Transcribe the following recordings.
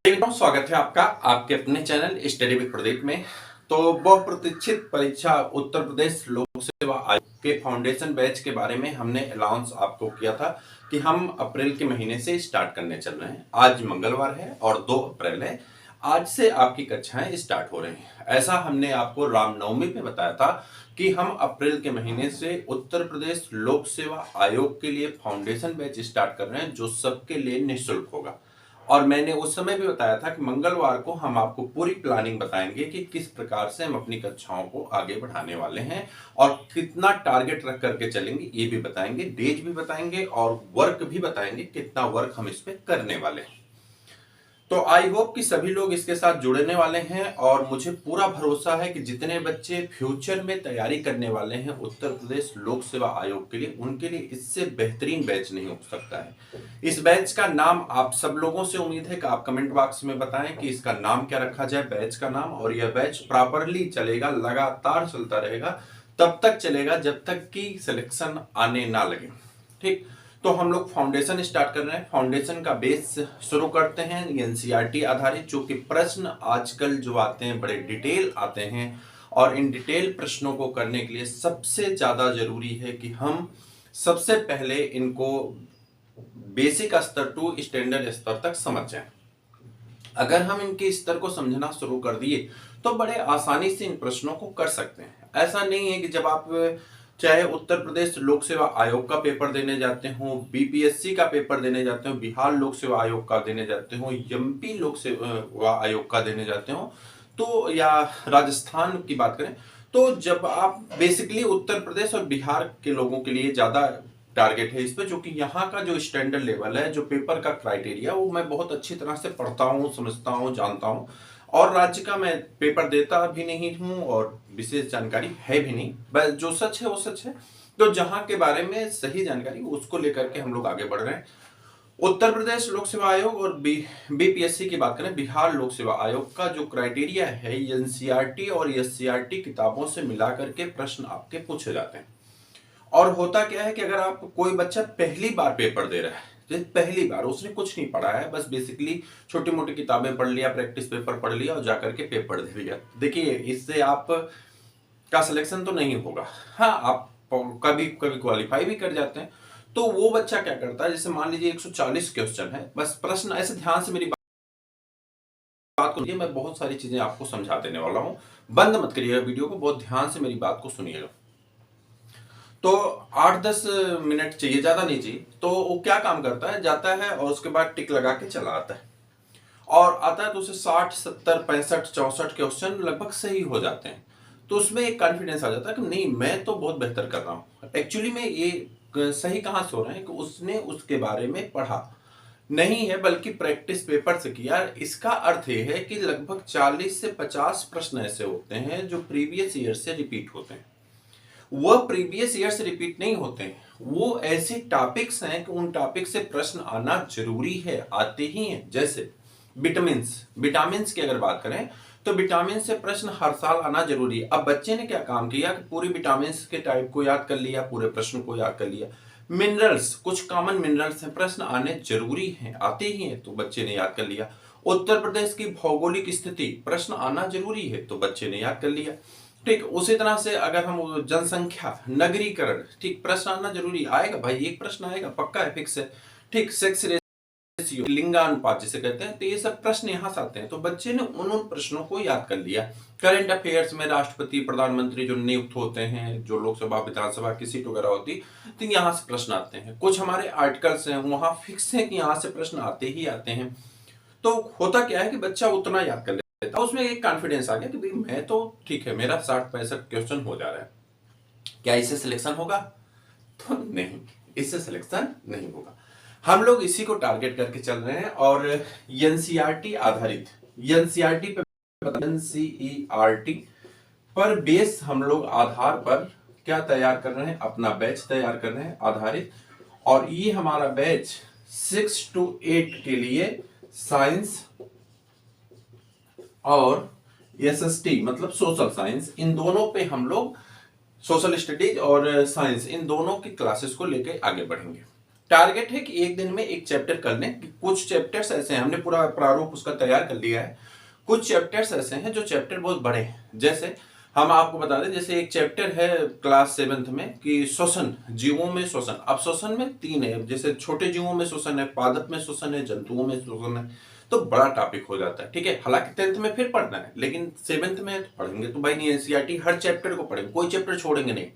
स्वागत है आपका आपके अपने चैनल स्टडी विद प्रदीप में। तो बहुप्रतीक्षित परीक्षा उत्तर प्रदेश लोक सेवा आयोग के फाउंडेशन बैच के बारे में हमने अनाउंस आपको किया था कि हम अप्रैल के महीने से स्टार्ट करने चल रहे हैं। आज मंगलवार है और 2 अप्रैल है। आज से आपकी कक्षाएं स्टार्ट हो रही हैं। ऐसा हमने आपको रामनवमी पे बताया था कि हम अप्रैल के महीने से उत्तर प्रदेश लोक सेवा आयोग के लिए फाउंडेशन बैच स्टार्ट कर रहे हैं, जो सबके लिए निःशुल्क होगा। और मैंने उस समय भी बताया था कि मंगलवार को हम आपको पूरी प्लानिंग बताएंगे कि किस प्रकार से हम अपनी कक्षाओं को आगे बढ़ाने वाले हैं और कितना टारगेट रख करके चलेंगे, ये भी बताएंगे, डेट भी बताएंगे और वर्क भी बताएंगे, कितना वर्क हम इस पे करने वाले हैं। तो आई होप कि सभी लोग इसके साथ जुड़ने वाले हैं और मुझे पूरा भरोसा है कि जितने बच्चे फ्यूचर में तैयारी करने वाले हैं उत्तर प्रदेश लोक सेवा आयोग के लिए, उनके लिए इससे बेहतरीन बैच नहीं हो सकता है। इस बैच का नाम आप सब लोगों से उम्मीद है कि आप कमेंट बॉक्स में बताएं कि इसका नाम क्या रखा जाए, बैच का नाम। और यह बैच प्रॉपरली चलेगा, लगातार चलता रहेगा, तब तक चलेगा जब तक कि सिलेक्शन आने ना लगे। ठीक, तो हम लोग फाउंडेशन स्टार्ट कर रहे हैं। फाउंडेशन का बेस शुरू करते हैं एनसीईआरटी आधारित, जो कि प्रश्न आजकल जो आते हैं बड़े डिटेल आते हैं और इन डिटेल प्रश्नों को करने के लिए सबसे ज्यादा जरूरी है कि हम सबसे पहले इनको बेसिक स्तर टू स्टैंडर्ड स्तर तक समझ जाएं। अगर हम इनके स्तर को समझना शुरू कर दिए तो बड़े आसानी से इन प्रश्नों को कर सकते हैं। ऐसा नहीं है कि जब आप चाहे उत्तर प्रदेश लोक सेवा आयोग का पेपर देने जाते हो, बीपीएससी का पेपर देने जाते हो, बिहार लोक सेवा आयोग का देने जाते हो, एमपी लोक सेवा आयोग का देने जाते हो, तो या राजस्थान की बात करें, तो जब आप बेसिकली उत्तर प्रदेश और बिहार के लोगों के लिए ज्यादा टारगेट है इस पे, जो कि यहाँ का जो स्टैंडर्ड लेवल है, जो पेपर का क्राइटेरिया, वो मैं बहुत अच्छी तरह से पढ़ता हूँ, समझता हूँ, जानता हूँ। और राज्य का मैं पेपर देता भी नहीं हूँ और विशेष जानकारी है भी नहीं, बस जो सच है वो सच है। तो जहाँ के बारे में सही जानकारी उसको लेकर के हम लोग आगे बढ़ रहे हैं। उत्तर प्रदेश लोक सेवा आयोग और बीपीएससी की बात करें, बिहार लोक सेवा आयोग का जो क्राइटेरिया है, एनसीईआरटी और एससीईआरटी किताबों से मिलाकर के प्रश्न आपके पूछे जाते हैं। और होता क्या है कि अगर आप कोई बच्चा पहली बार पेपर दे रहा है, तो पहली बार उसने कुछ नहीं पढ़ा है, बस बेसिकली छोटी मोटी किताबें पढ़ लिया, प्रैक्टिस पेपर पढ़ लिया और जाकर के पेपर दे दिया, देखिए इससे आप का सिलेक्शन तो नहीं होगा। हाँ, आप कभी कभी क्वालिफाई भी कर जाते हैं। तो वो बच्चा क्या करता है, जैसे मान लीजिए 140 क्वेश्चन है, बस प्रश्न, ऐसे ध्यान से मेरी बात को, मैं बहुत सारी चीजें आपको समझा देने वाला हूं, बंद मत करिएगा वीडियो को, बहुत ध्यान से मेरी बात को सुनिएगा। तो 8-10 मिनट चाहिए, ज्यादा नहीं चाहिए। तो वो क्या काम करता है, जाता है और उसके बाद टिक लगा के चला आता है और आता है तो उसे 60, 70, 65, 64 क्वेश्चन लगभग सही हो जाते हैं। तो उसमें एक कॉन्फिडेंस आ जाता है कि नहीं, मैं तो बहुत बेहतर कर रहा हूँ। एक्चुअली में ये सही कहाँ से हो रहा है कि उसने उसके बारे में पढ़ा नहीं है, बल्कि प्रैक्टिस पेपर से किया। इसका अर्थ ये है कि लगभग 40 से 50 प्रश्न ऐसे होते हैं जो प्रीवियस ईयर से रिपीट होते हैं। वह प्रीवियस ईयर से रिपीट नहीं होते हैं, वो ऐसे टॉपिक्स हैं कि उन टॉपिक से प्रश्न आना जरूरी है, आते ही हैं। जैसे विटामिन्स की अगर बात करें तो विटामिन से प्रश्न हर साल आना जरूरी है। अब बच्चे ने क्या काम किया कि पूरी विटामिन्स के टाइप को याद कर लिया, पूरे प्रश्न को याद कर लिया। मिनरल्स, कुछ कॉमन मिनरल्स हैं, प्रश्न आने जरूरी हैं, आते ही हैं, तो बच्चे ने याद कर लिया। उत्तर प्रदेश की भौगोलिक स्थिति, प्रश्न आना जरूरी है, तो बच्चे ने याद कर लिया। ठीक, उसी तरह से अगर हम जनसंख्या, नगरीकरण, ठीक, प्रश्न आना जरूरी आएगा भाई, एक प्रश्न आएगा, पक्का है, फिक्स है। ठीक, सेक्स रेशियो, लिंगानुपात जिसे कहते हैं, तो ये सब प्रश्न यहाँ से आते हैं। तो बच्चे ने उन प्रश्नों को याद कर लिया। करंट अफेयर्स में राष्ट्रपति, प्रधानमंत्री जो नियुक्त होते हैं, जो लोकसभा विधानसभा की सीट वगैरह होती, तो यहाँ से प्रश्न आते हैं। कुछ हमारे आर्टिकल्स हैं, वहां फिक्स है कि यहाँ से प्रश्न आते ही आते हैं। तो होता क्या है कि बच्चा उतना याद कर लेता है, उसमें एक कॉन्फिडेंस आ गया कि भाई मैं तो ठीक है, मेरा 60-65 क्वेश्चन हो जा रहा है। क्या इससे सिलेक्शन होगा? तो नहीं, इससे सिलेक्शन नहीं होगा। हम लोग इसी को टारगेट करके चल रहे हैं और एनसीईआरटी आधारित, एनसीईआरटी पर बेस हम लोग आधार पर क्या तैयार कर रहे हैं, अपना बैच तैयार कर रहे हैं आधारित। और ये हमारा बैच 6 to 8 के लिए साइंस और एसएसटी मतलब सोशल साइंस, इन दोनों पे हम लोग, सोशल स्टडीज और साइंस, इन दोनों की क्लासेस को लेकर आगे बढ़ेंगे। टारगेट है कि एक दिन में एक चैप्टर कर लें। कुछ चैप्टर्स ऐसे हैं, हमने पूरा प्रारूप उसका तैयार कर लिया है। कुछ चैप्टर्स ऐसे हैं जो चैप्टर बहुत बड़े हैं। जैसे हम आपको बता दें, जैसे एक चैप्टर है क्लास 7th में कि श्वसन, जीवों में श्वसन। अब श्वसन में 3 है, जैसे छोटे जीवों में श्वसन है, पादप में श्वसन है, जंतुओं में श्वसन है। तो बड़ा टॉपिक हो जाता है, ठीक है। हालांकि 10th में फिर पढ़ना है, लेकिन 7th में तो पढ़ेंगे तो भाई नहीं, एनसीईआरटी हर चैप्टर को पढ़ेंगे, कोई चैप्टर छोड़ेंगे नहीं,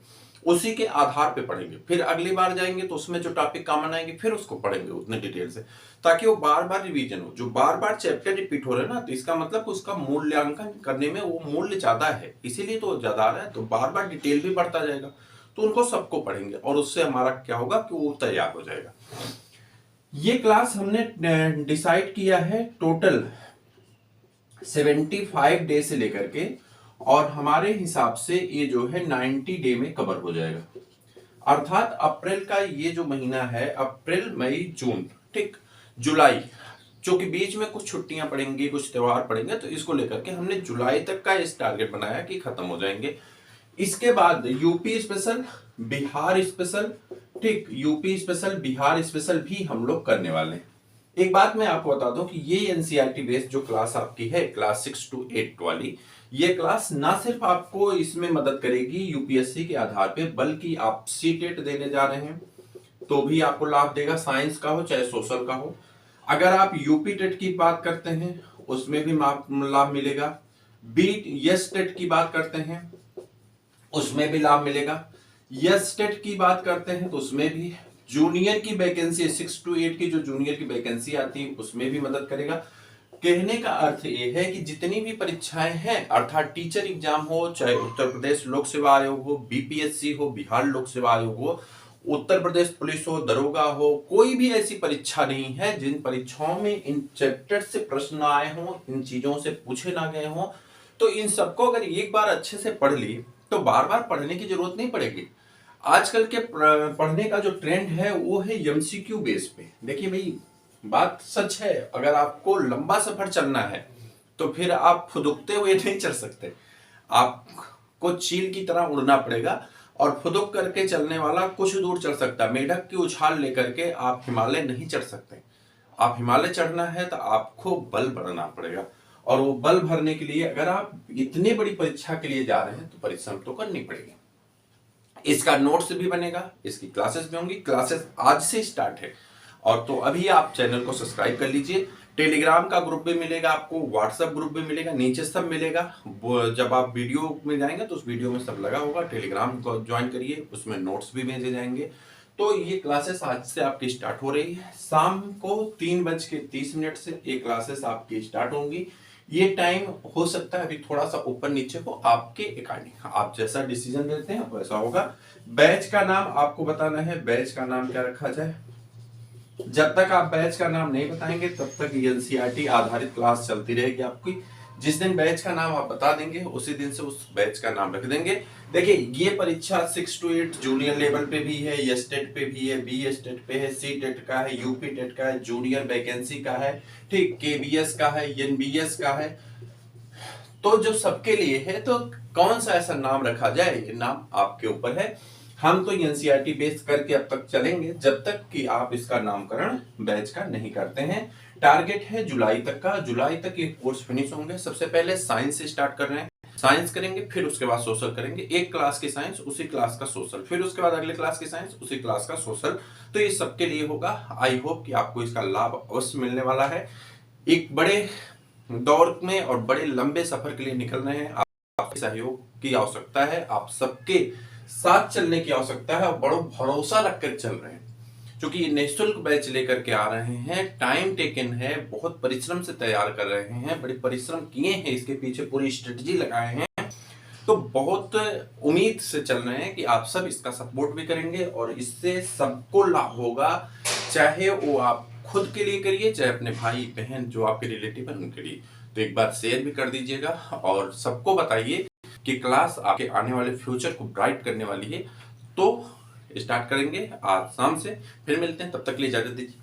उसी के आधार पे पढ़ेंगे। फिर अगली बार जाएंगे तो उसमें जो टॉपिक कॉमन आएंगे फिर उसको पढ़ेंगे उतने डिटेल से, ताकि वो बार बार रिवीजन हो। जो बार बार चैप्टर रिपीट हो रहे हैं ना, तो इसका मतलब उसका मूल्यांकन करने में वो मूल्य ज्यादा है, इसीलिए तो ज्यादा आ रहा है। तो बार बार डिटेल भी बढ़ता जाएगा, तो उनको सबको पढ़ेंगे और उससे हमारा क्या होगा कि वो तैयार हो जाएगा। ये क्लास हमने डिसाइड किया है टोटल 75 डे से लेकर के, और हमारे हिसाब से ये जो है 90 डे में कवर हो जाएगा। अर्थात अप्रैल का ये जो महीना है, अप्रैल मई जून, ठीक, जुलाई, क्योंकि बीच में कुछ छुट्टियां पड़ेंगी, कुछ त्योहार पड़ेंगे, तो इसको लेकर के हमने जुलाई तक का इस टारगेट बनाया कि खत्म हो जाएंगे। इसके बाद यूपी स्पेशल, बिहार स्पेशल, ठीक, यूपी स्पेशल, बिहार स्पेशल भी हम लोग करने वाले हैं। एक बात मैं आपको बता दूं कि ये एनसीईआरटी बेस्ड जो क्लास आपकी है, क्लास 6 to 8 वाली, ये क्लास ना सिर्फ आपको इसमें मदद करेगी यूपीएससी के आधार पे, बल्कि आप सीटेट देने जा रहे हैं तो भी आपको लाभ देगा, साइंस का हो चाहे सोशल का हो। अगर आप यूपी टेट की बात करते हैं उसमें भी लाभ मिलेगा। बीट यस टेट की बात करते हैं उसमें भी लाभ मिलेगा। यस टेट की बात करते हैं तो उसमें भी, जूनियर की वैकेंसी 6 to 8 की जो जूनियर की वैकेंसी आती है उसमें भी मदद करेगा। कहने का अर्थ ये है कि जितनी भी परीक्षाएं हैं, अर्थात टीचर एग्जाम हो, चाहे उत्तर प्रदेश लोक सेवा आयोग हो, बीपीएससी हो, बिहार लोक सेवा आयोग हो, उत्तर प्रदेश पुलिस हो, दरोगा हो, कोई भी ऐसी परीक्षा नहीं है जिन परीक्षाओं में इन चैप्टर से प्रश्न आए हों, इन चीजों से पूछे ना गए हों। तो इन सबको अगर एक बार अच्छे से पढ़ ली तो बार बार पढ़ने की जरूरत नहीं पड़ेगी। आजकल के पढ़ने का जो ट्रेंड है वो है एमसीक्यू बेस पे। देखिए भाई, बात सच है, अगर आपको लंबा सफर चलना है तो फिर आप फुदुकते हुए नहीं चल सकते, आपको चील की तरह उड़ना पड़ेगा। और फुदुक करके चलने वाला कुछ दूर चल सकता है, मेढक की उछाल लेकर के आप हिमालय नहीं चढ़ सकते। आप हिमालय चढ़ना है तो आपको बल भरना पड़ेगा, और वो बल भरने के लिए अगर आप इतनी बड़ी परीक्षा के लिए जा रहे हैं तो परिश्रम तो करनी पड़ेगी। इसका नोट्स भी बनेगा, इसकी क्लासेस भी होंगी, क्लासेस आज से स्टार्ट है। और तो अभी आप चैनल को सब्सक्राइब कर लीजिए। टेलीग्राम का ग्रुप भी मिलेगा आपको, व्हाट्सएप ग्रुप भी मिलेगा, नीचे सब मिलेगा। जब आप वीडियो में जाएंगे तो उस वीडियो में सब लगा होगा। टेलीग्राम को ज्वाइन करिए, उसमें नोट्स भी भेजे जाएंगे। तो ये क्लासेस आज से आपकी स्टार्ट हो रही है। शाम को 3:30 से ये क्लासेस आपकी स्टार्ट होंगी। ये टाइम हो सकता है अभी थोड़ा सा ऊपर नीचे हो, आपके अकॉर्डिंग आप जैसा डिसीजन लेते हैं वैसा होगा। बैच का नाम आपको बताना है, बैच का नाम क्या रखा जाए। जब तक आप बैच का नाम नहीं बताएंगे तब तक एनसीईआरटी आधारित क्लास चलती रहेगी आपकी। जिस दिन बैच का नाम आप बता देंगे उसी दिन से उस बैच का नाम रख देंगे। देखिए, ये परीक्षा 6 to 8 जूनियर लेवल पे भी है, एस टेट पे भी है, बी एस टेट पे है, सी टेट का है, यूपी टेट का है, जूनियर वैकेंसी का है, ठीक, केबीएस का है, एनबीएस का है। तो जो सबके लिए है, तो कौन सा ऐसा नाम रखा जाए, ये नाम आपके ऊपर है। हम तो एनसीईआरटी बेस करके अब तक चलेंगे जब तक कि आप इसका नामकरण बैच का नहीं करते हैं। टारगेट है जुलाई तक का, जुलाई तक ये कोर्स फिनिश होंगे। सबसे पहले साइंस से स्टार्ट कर रहे हैं, साइंस करेंगे, फिर उसके बाद सोशल करेंगे। एक क्लास की साइंस, उसी क्लास का सोशल, फिर उसके बाद अगले क्लास की साइंस, उसी क्लास का सोशल। तो ये सबके लिए होगा। आई होप कि आपको इसका लाभ अवश्य मिलने वाला है। एक बड़े दौर में और बड़े लंबे सफर के लिए निकल रहे हैं, आपके सहयोग की आवश्यकता है, आप सबके साथ चलने की आवश्यकता है, और बड़ा भरोसा रखकर चल रहे हैं। क्योंकि ये निःशुल्क बैच लेकर के आ रहे हैं, टाइम टेकन है, बहुत परिश्रम से तैयार कर रहे हैं, बड़े परिश्रम किए हैं, इसके पीछे पूरी स्ट्रेटजी लगाए हैं। तो बहुत उम्मीद से चल रहे हैं कि आप सब इसका सपोर्ट भी करेंगे और इससे सबको लाभ होगा। चाहे वो आप खुद के लिए करिए, चाहे अपने भाई बहन जो आपके रिलेटिव हैं उनके लिए। तो एक बार शेयर भी कर दीजिएगा और सबको बताइए कि क्लास आपके आने वाले फ्यूचर को ब्राइट करने वाली है। तो स्टार्ट करेंगे आज शाम से, फिर मिलते हैं, तब तक के लिए इजाजत दीजिए।